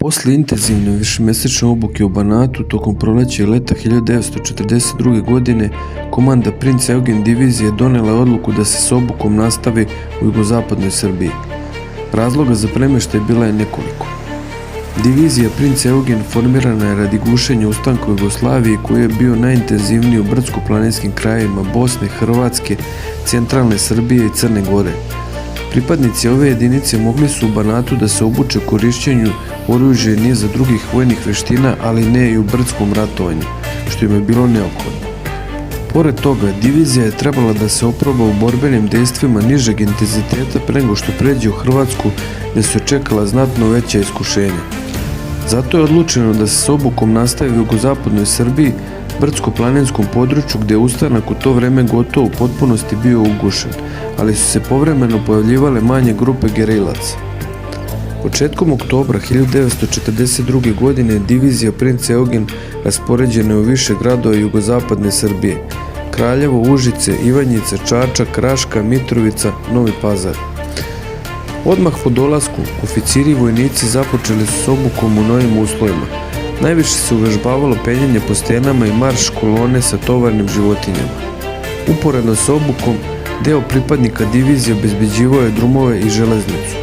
Posle intenzivne višemesečne obuke u Banatu tokom proleća i leta 1942. godine, komanda Princ Eugen divizije donela je odluku da se s obukom nastavi u jugozapadnoj Srbiji. Razloga za premeštaj bila je nekoliko. Divizija Princ Eugen formirana je radi gušenja ustanka u Jugoslaviji koji je bio najintenzivniji u brdsko-planinskim krajevima Bosne, Hrvatske, centralne Srbije i Crne Gore. Pripadnici ove jedinice mogli su u Banatu da se obuče korišćenju oružja i niza drugih vojnih veština, ali ne i u brdskom ratovanju, što im je bilo neophodno. Pored toga, divizija je trebala da se oproba u borbenim dejstvima nižeg intenziteta pre nego što pređe u Hrvatsku, gde su čekala znatno veća iskušenja. Zato je odlučeno da se s obukom nastavi u jugozapadnoj Srbiji, brdsko-planinskom području gde je ustanak u to vreme gotovo u potpunosti bio ugušen, ali su se povremeno pojavljivale manje grupe gerilaca. Početkom oktobra 1942. godine divizija Princ Eugen raspoređena je u više gradova jugozapadne Srbije: Kraljevo, Užice, Ivanjica, Čačak, Raška, Mitrovica, Novi Pazar. Odmah po dolasku, oficiri i vojnici započeli su s obukom u novim uslovima. Najviše se uvežbavalo penjanje po stenama i marš kolone sa tovarnim životinjama. Uporedno s obukom, deo pripadnika divizije obezbeđivao je drumove i železnicu.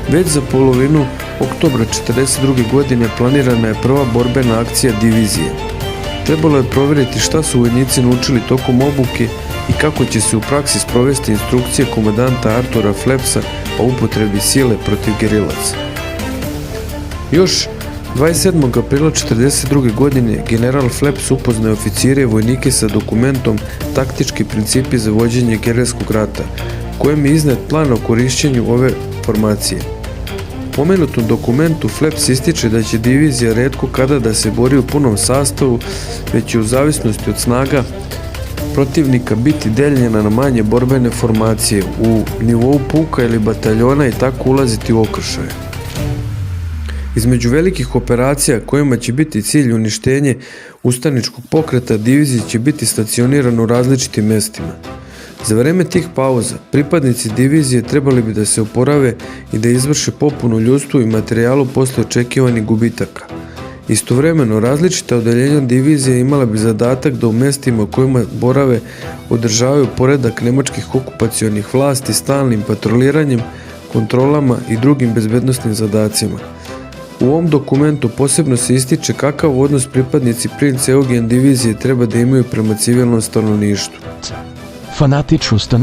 Već za polovinu oktobra 1942. godine planirana je prva borbena akcija divizije. Trebalo je provjeriti šta su vojnici naučili tokom obuke i kako će se u praksi sprovesti instrukcije komandanta Artura Flepsa o upotrebi sile protiv gerilaca. Još 27. aprila 1942. godine general Fleps upoznao oficire i vojnike sa dokumentom Taktički principi za vođenje gerilskog rata, kojem je iznet plan o korišćenju ove formacije. U pomenutom dokumentu Fleps ističe da će divizija retko kada da se bori u punom sastavu, već će u zavisnosti od snaga protivnika biti deljena na manje borbene formacije u nivou puka ili bataljona i tako ulaziti u okršaje. Između velikih operacija kojima će biti cilj uništenje ustaničkog pokreta, divizije će biti stacionirane u različitim mestima. Za vreme tih pauza, pripadnici divizije trebali bi da se oporave i da izvrše popunu ljudstvu i materijalu posle očekivanih gubitaka. Istovremeno, različita odeljenja divizije imala bi zadatak da u mestima u kojima borave održavaju poredak nemačkih okupacionih vlasti stalnim patroliranjem, kontrolama i drugim bezbednosnim zadacima. U ovom dokumentu posebno se ističe kakav odnos pripadnici Princ Eugen divizije treba da imaju prema civilnom stanovništvu. Fanatičnost